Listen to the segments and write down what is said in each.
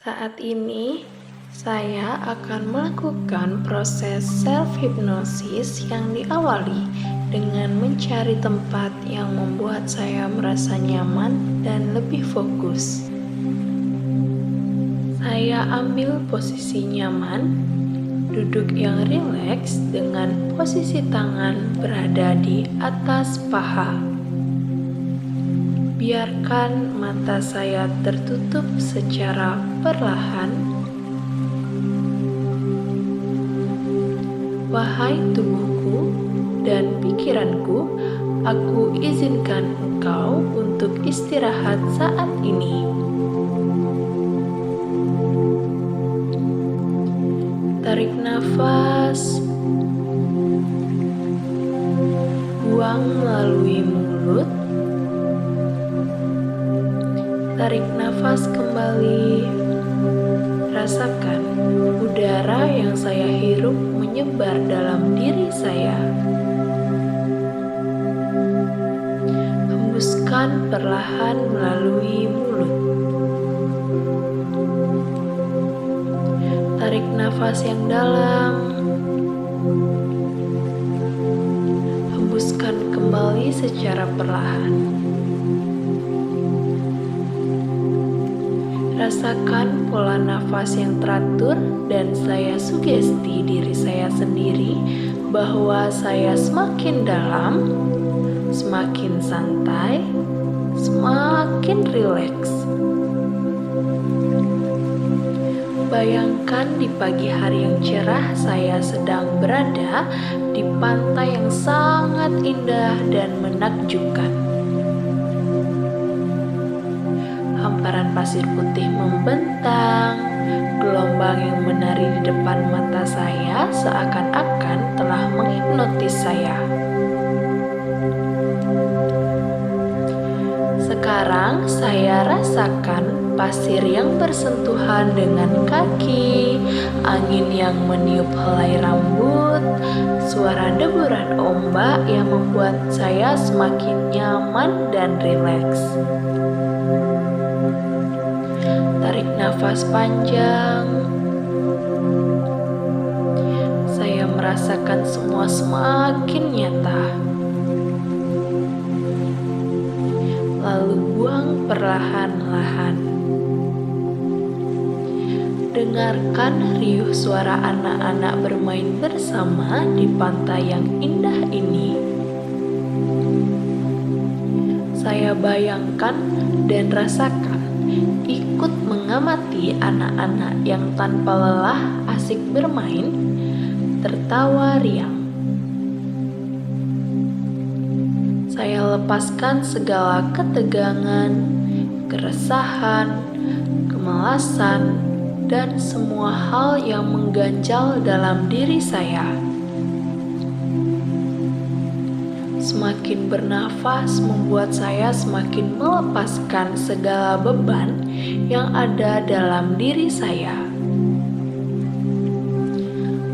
Saat ini, saya akan melakukan proses self-hypnosis yang diawali dengan mencari tempat yang membuat saya merasa nyaman dan lebih fokus. Saya ambil posisi nyaman, duduk yang rileks dengan posisi tangan berada di atas paha. Biarkan mata saya tertutup secara perlahan. Wahai tubuhku dan pikiranku, aku izinkan engkau untuk istirahat saat ini. Tarik nafas, buang melalui mulut. Tarik nafas kembali. Rasakan udara yang saya hirup menyebar dalam diri saya. Hembuskan perlahan melalui mulut. Tarik nafas yang dalam. Hembuskan kembali secara perlahan. Rasakan pola nafas yang teratur dan saya sugesti diri saya sendiri bahwa saya semakin dalam, semakin santai, semakin rileks. Bayangkan di pagi hari yang cerah saya sedang berada di pantai yang sangat indah dan menakjubkan. Hamparan pasir putih membentang, gelombang yang menari di depan mata saya seakan-akan telah menghipnotis saya. Sekarang saya rasakan pasir yang bersentuhan dengan kaki, angin yang meniup helai rambut, suara deburan ombak yang membuat saya semakin nyaman dan rileks. Tarik nafas panjang. Saya merasakan semua semakin nyata. Lalu buang perlahan-lahan. Dengarkan riuh suara anak-anak bermain bersama di pantai yang indah ini. Saya bayangkan dan rasakan ikut mengamati anak-anak yang tanpa lelah asik bermain, tertawa riang. Saya lepaskan segala ketegangan, keresahan, kemalasan, dan semua hal yang mengganjal dalam diri saya. Semakin bernafas membuat saya semakin melepaskan segala beban yang ada dalam diri saya.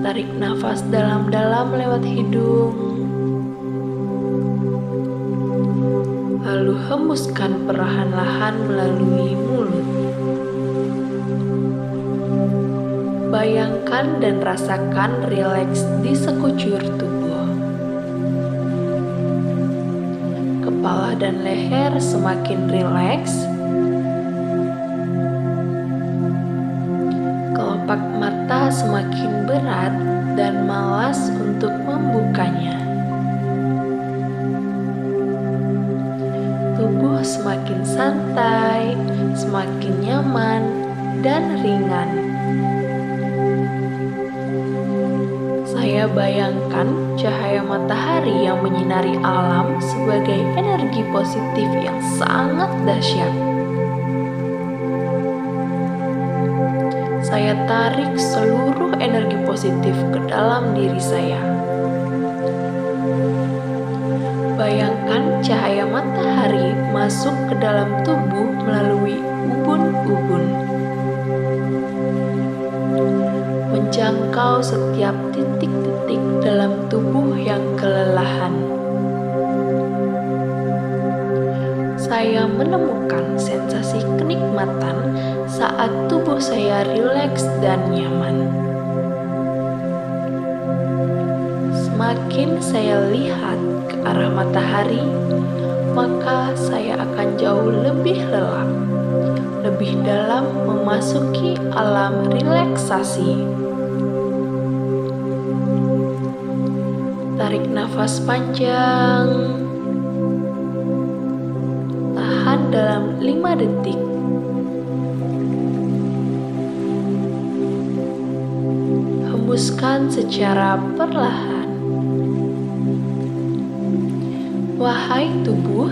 Tarik nafas dalam-dalam lewat hidung. Lalu hembuskan perlahan-lahan melalui mulut. Bayangkan dan rasakan rileks di sekujur tubuh. Kepala dan leher semakin rileks. Kelopak mata semakin berat dan malas untuk membukanya. Tubuh semakin santai, semakin nyaman, dan ringan. Saya bayangkan cahaya matahari yang menyinari alam sebagai energi positif yang sangat dahsyat. Saya tarik seluruh energi positif ke dalam diri saya. Bayangkan cahaya matahari masuk ke dalam tubuh melalui ubun-ubun, menjangkau setiap titik-titik dalam tubuh yang kelelahan. saya menemukan sensasi kenikmatan saat tubuh saya rileks dan nyaman. Semakin saya lihat ke arah matahari, maka saya akan jauh lebih lelap, lebih dalam memasuki alam relaksasi. Tarik nafas panjang. Tahan dalam 5 detik. Hembuskan secara perlahan. Wahai tubuh,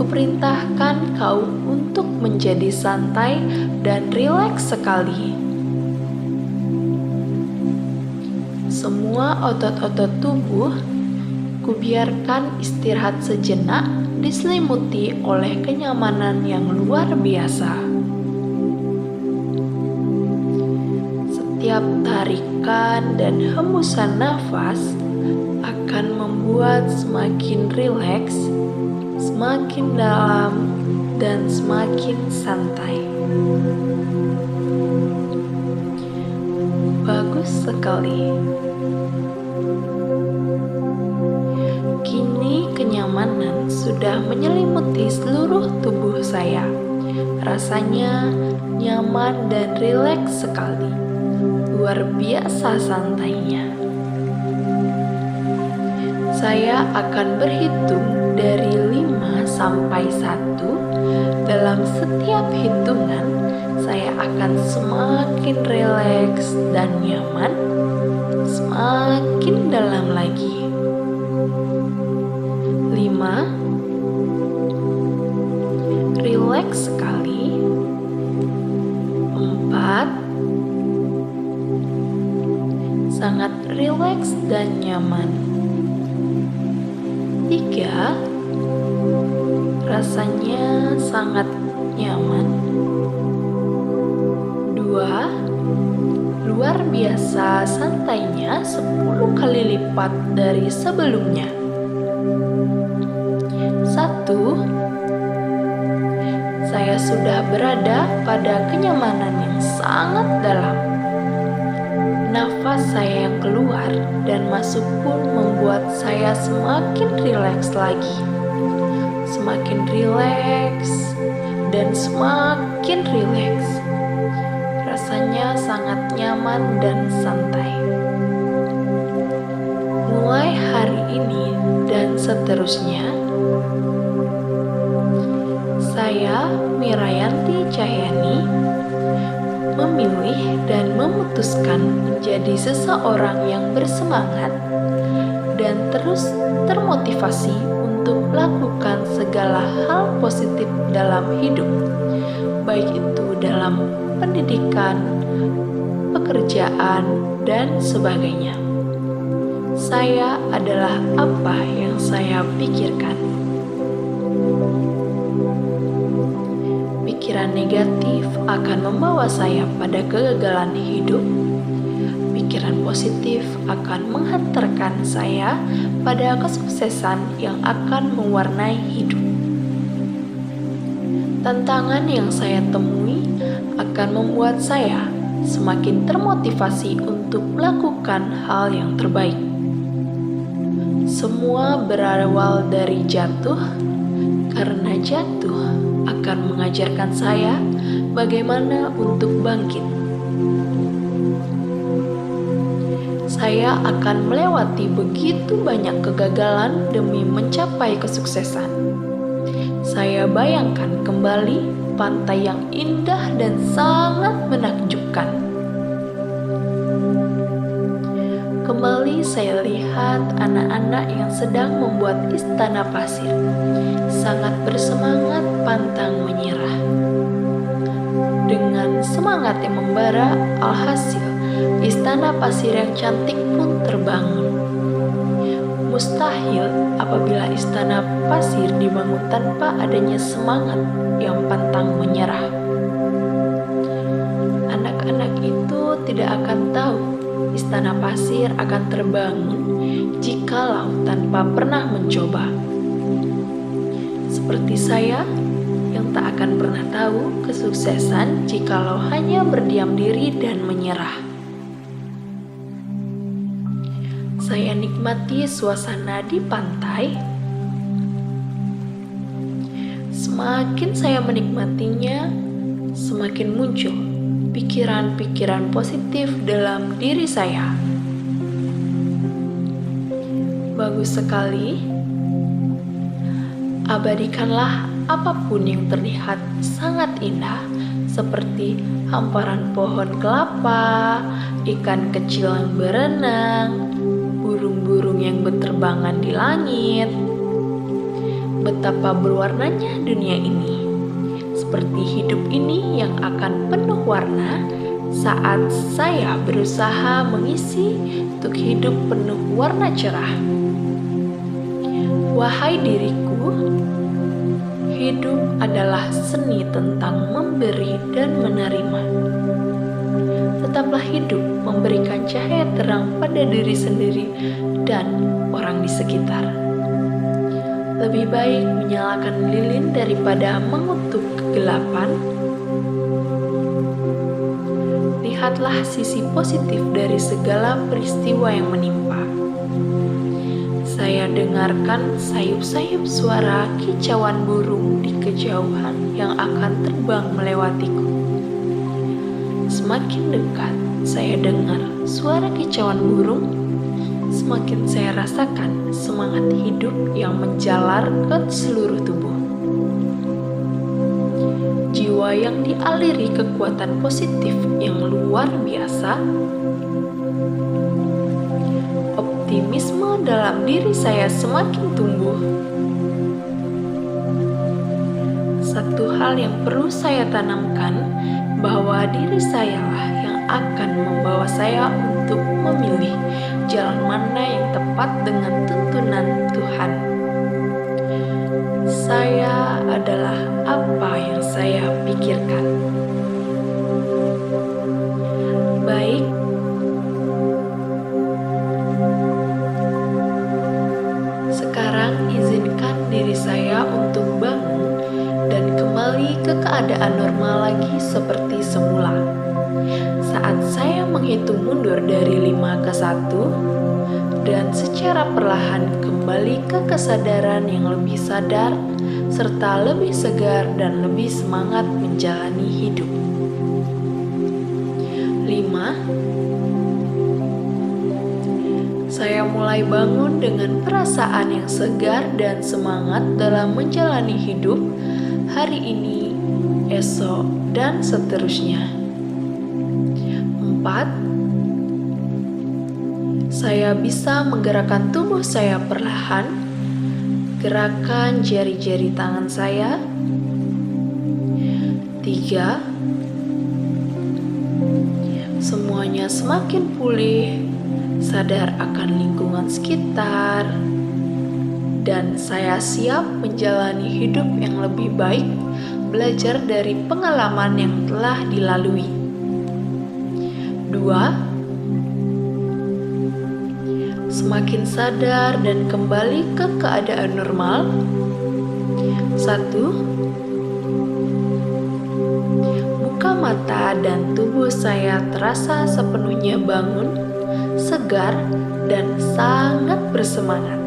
kuperintahkan kau untuk menjadi santai dan rileks sekali. Semua otot-otot tubuh kubiarkan istirahat sejenak, diselimuti oleh kenyamanan yang luar biasa. Setiap tarikan dan hembusan nafas akan membuat semakin rileks, semakin dalam, dan semakin santai. Bagus sekali. Kini kenyamanan sudah menyelimuti seluruh tubuh saya. Rasanya nyaman dan rileks sekali. Luar biasa santainya. Saya akan berhitung dari 5 sampai 1. Dalam setiap hitungan, saya akan semakin rileks dan nyaman, semakin dalam lagi. 5. Rileks sekali. 4. Sangat rileks dan nyaman. 3. Rasanya sangat nyaman. 2. Luar biasa santainya 10 kali lipat dari sebelumnya. 1. Saya sudah berada pada kenyamanan yang sangat dalam. Nafas saya yang keluar dan masuk pun membuat saya semakin rileks lagi. Semakin rileks dan semakin rileks. Rasanya sangat nyaman dan santai. Mulai hari ini dan seterusnya, saya, Mirayanti Cahyani, memilih dan memutuskan menjadi seseorang yang bersemangat dan terus termotivasi untuk melakukan segala hal positif dalam hidup, baik itu dalam pendidikan, pekerjaan, dan sebagainya. Saya adalah apa yang saya pikirkan. Pikiran negatif akan membawa saya pada kegagalan hidup. Pikiran positif akan menghantarkan saya pada kesuksesan yang akan mewarnai hidup. Tantangan yang saya temui akan membuat saya semakin termotivasi untuk melakukan hal yang terbaik. Semua berawal dari jatuh, karena jatuh akan mengajarkan saya bagaimana untuk bangkit. Saya akan melewati begitu banyak kegagalan demi mencapai kesuksesan. Saya bayangkan kembali pantai yang indah dan sangat menakjubkan. Kembali saya lihat anak-anak yang sedang membuat istana pasir, sangat bersemangat pantang menyerah. Dengan semangat yang membara, alhasil istana pasir yang cantik pun terbangun. Mustahil apabila istana pasir dibangun tanpa adanya semangat yang pantang menyerah. Anak-anak itu tidak akan tahu istana pasir akan terbangun jikalau tanpa pernah mencoba. seperti saya yang tak akan pernah tahu kesuksesan jikalau hanya berdiam diri dan menyerah. Saya nikmati suasana di pantai. Semakin saya menikmatinya, semakin muncul pikiran-pikiran positif dalam diri saya. Bagus sekali. Abadikanlah apapun yang terlihat sangat indah, seperti hamparan pohon kelapa, ikan kecil yang berenang, burung-burung yang berterbangan di langit. Betapa berwarnanya dunia ini, seperti hidup ini yang akan penuh warna saat saya berusaha mengisi untuk hidup penuh warna cerah. Wahai diriku, hidup adalah seni tentang memberi dan menerima. Tetaplah hidup memberikan cahaya terang pada diri sendiri dan orang di sekitar. Lebih baik menyalakan lilin daripada mengutuk kegelapan. Lihatlah sisi positif dari segala peristiwa yang menimpa. Saya dengarkan sayup-sayup suara kicauan burung di kejauhan yang akan terbang melewatiku. Semakin dekat saya dengar suara kicauan burung, semakin saya rasakan semangat hidup yang menjalar ke seluruh tubuh. Jiwa yang dialiri kekuatan positif yang luar biasa. Optimisme dalam diri saya semakin tumbuh. Satu hal yang perlu saya tanamkan, bahwa diri sayalah yang akan membawa saya untuk memilih jalan mana yang tepat dengan tuntunan Tuhan. Saya adalah apa yang saya pikirkan. Baik, sekarang izinkan diri saya untuk bangun dan kembali ke keadaan normal lagi seperti semula. Saat saya menghitung mundur dari 5 ke 1 dan secara perlahan kembali ke kesadaran yang lebih sadar serta lebih segar dan lebih semangat menjalani hidup. 5. Saya mulai bangun dengan perasaan yang segar dan semangat dalam menjalani hidup hari ini, esok, dan seterusnya. 4. Saya bisa menggerakkan tubuh saya perlahan, gerakan jari-jari tangan saya. 3. Semuanya semakin pulih, sadar akan lingkungan sekitar, dan saya siap menjalani hidup yang lebih baik, belajar dari pengalaman yang telah dilalui. 2. Semakin sadar dan kembali ke keadaan normal. 1. Buka mata dan tubuh saya terasa sepenuhnya bangun, segar, dan sangat bersemangat.